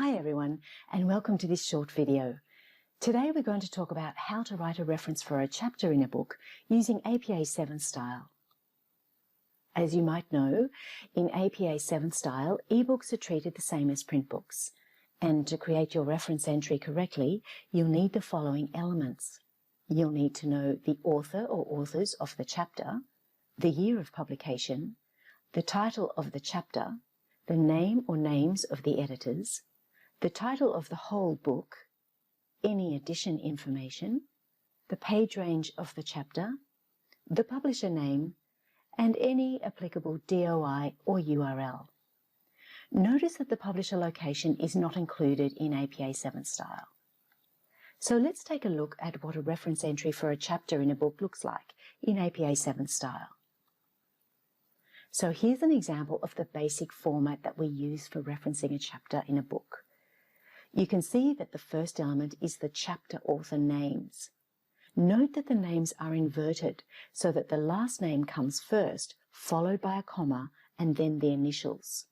Hi everyone, and welcome to this short video. Today we're going to talk about how to write a reference for a chapter in a book using APA 7 style. As you might know, in APA 7 style, ebooks are treated the same as print books. And to create your reference entry correctly, you'll need the following elements. You'll need to know the author or authors of the chapter, the year of publication, the title of the chapter, the name or names of the editors, the title of the whole book, any edition information, the page range of the chapter, the publisher name, and any applicable DOI or URL. Notice that the publisher location is not included in APA 7 style. So let's take a look at what a reference entry for a chapter in a book looks like in APA 7 style. So here's an example of the basic format that we use for referencing a chapter in a book. You can see that the first element is the chapter author names. Note that the names are inverted so that the last name comes first, followed by a comma, and then the initials.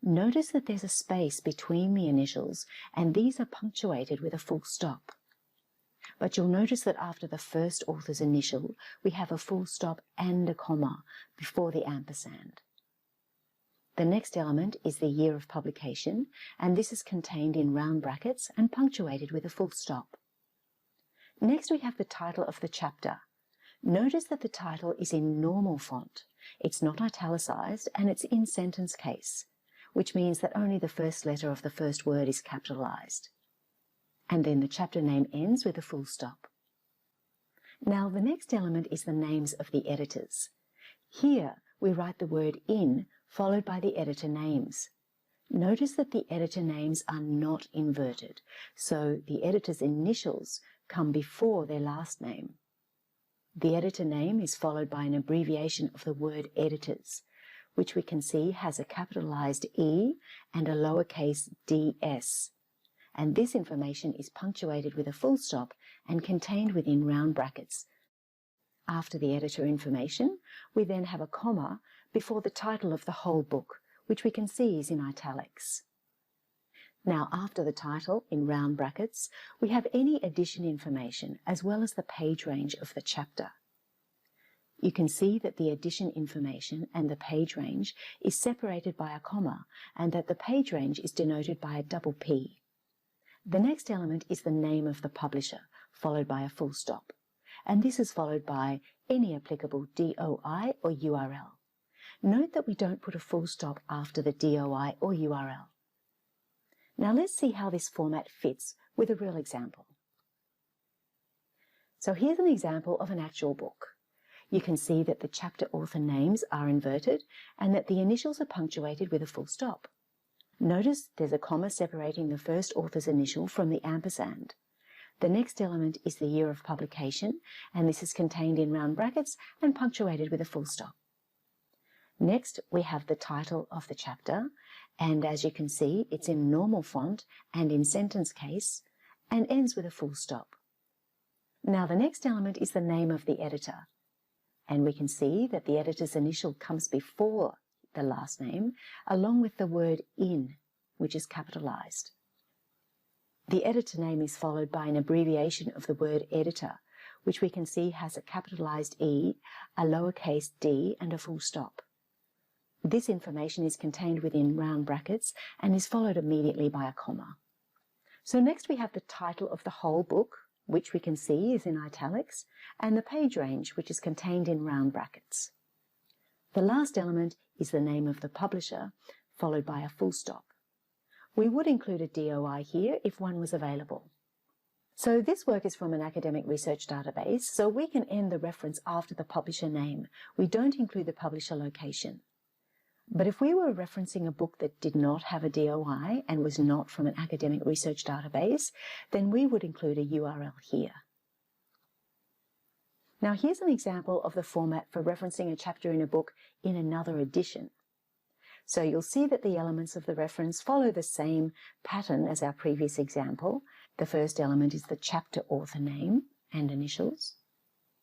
Notice that there's a space between the initials, and these are punctuated with a full stop. But you'll notice that after the first author's initial, we have a full stop and a comma before the ampersand. The next element is the year of publication, and this is contained in round brackets and punctuated with a full stop. Next, we have the title of the chapter. Notice that the title is in normal font. It's not italicized, and it's in sentence case, which means that only the first letter of the first word is capitalized. And then the chapter name ends with a full stop. Now, the next element is the names of the editors. Here, we write the word in, followed by the editor names. Notice that the editor names are not inverted, so the editor's initials come before their last name. The editor name is followed by an abbreviation of the word editors, which we can see has a capitalized E and a lowercase ds. And this information is punctuated with a full stop and contained within round brackets. After the editor information, we then have a comma before the title of the whole book, which we can see is in italics. Now, after the title, in round brackets, we have any edition information as well as the page range of the chapter. You can see that the edition information and the page range is separated by a comma and that the page range is denoted by a double P. The next element is the name of the publisher, followed by a full stop. And this is followed by any applicable DOI or URL. Note that we don't put a full stop after the DOI or URL. Now let's see how this format fits with a real example. So here's an example of an actual book. You can see that the chapter author names are inverted and that the initials are punctuated with a full stop. Notice there's a comma separating the first author's initial from the ampersand. The next element is the year of publication, and this is contained in round brackets and punctuated with a full stop. Next, we have the title of the chapter, and as you can see, it's in normal font and in sentence case, and ends with a full stop. Now, the next element is the name of the editor, and we can see that the editor's initial comes before the last name, along with the word in, which is capitalized. The editor name is followed by an abbreviation of the word editor, which we can see has a capitalized E, a lowercase d, and a full stop. This information is contained within round brackets and is followed immediately by a comma. So next we have the title of the whole book, which we can see is in italics, and the page range, which is contained in round brackets. The last element is the name of the publisher, followed by a full stop. We would include a DOI here if one was available. So this work is from an academic research database, so we can end the reference after the publisher name. We don't include the publisher location. But if we were referencing a book that did not have a DOI and was not from an academic research database, then we would include a URL here. Now here's an example of the format for referencing a chapter in a book in another edition. So you'll see that the elements of the reference follow the same pattern as our previous example. The first element is the chapter author name and initials.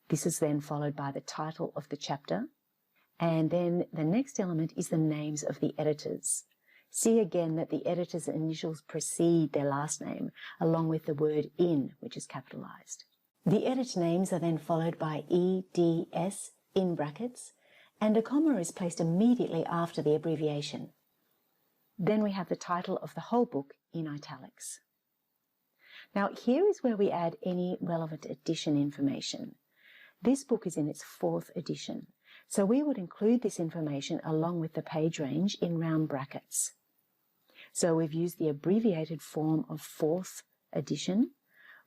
This is then followed by the title of the chapter. And then the next element is the names of the editors. See again that the editor's initials precede their last name, along with the word in, which is capitalized. The editor names are then followed by EDS in brackets, and a comma is placed immediately after the abbreviation. Then we have the title of the whole book in italics. Now here is where we add any relevant edition information. This book is in its 4th edition, so we would include this information along with the page range in round brackets. So we've used the abbreviated form of 4th edition,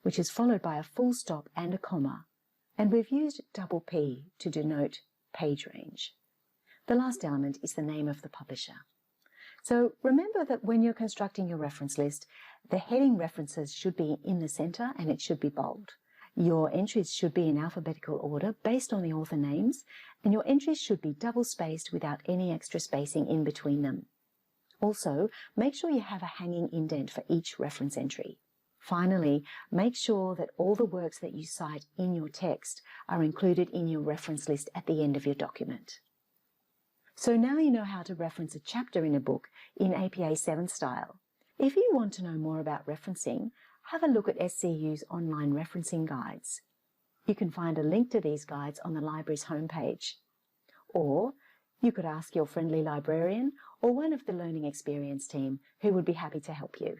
which is followed by a full stop and a comma, and we've used double P to denote page range. The last element is the name of the publisher. So remember that when you're constructing your reference list, the heading references should be in the center and it should be bold. Your entries should be in alphabetical order based on the author names, and your entries should be double-spaced without any extra spacing in between them. Also, make sure you have a hanging indent for each reference entry. Finally, make sure that all the works that you cite in your text are included in your reference list at the end of your document. So now you know how to reference a chapter in a book in APA 7 style. If you want to know more about referencing, have a look at SCU's online referencing guides. You can find a link to these guides on the library's homepage. Or you could ask your friendly librarian or one of the Learning Experience team who would be happy to help you.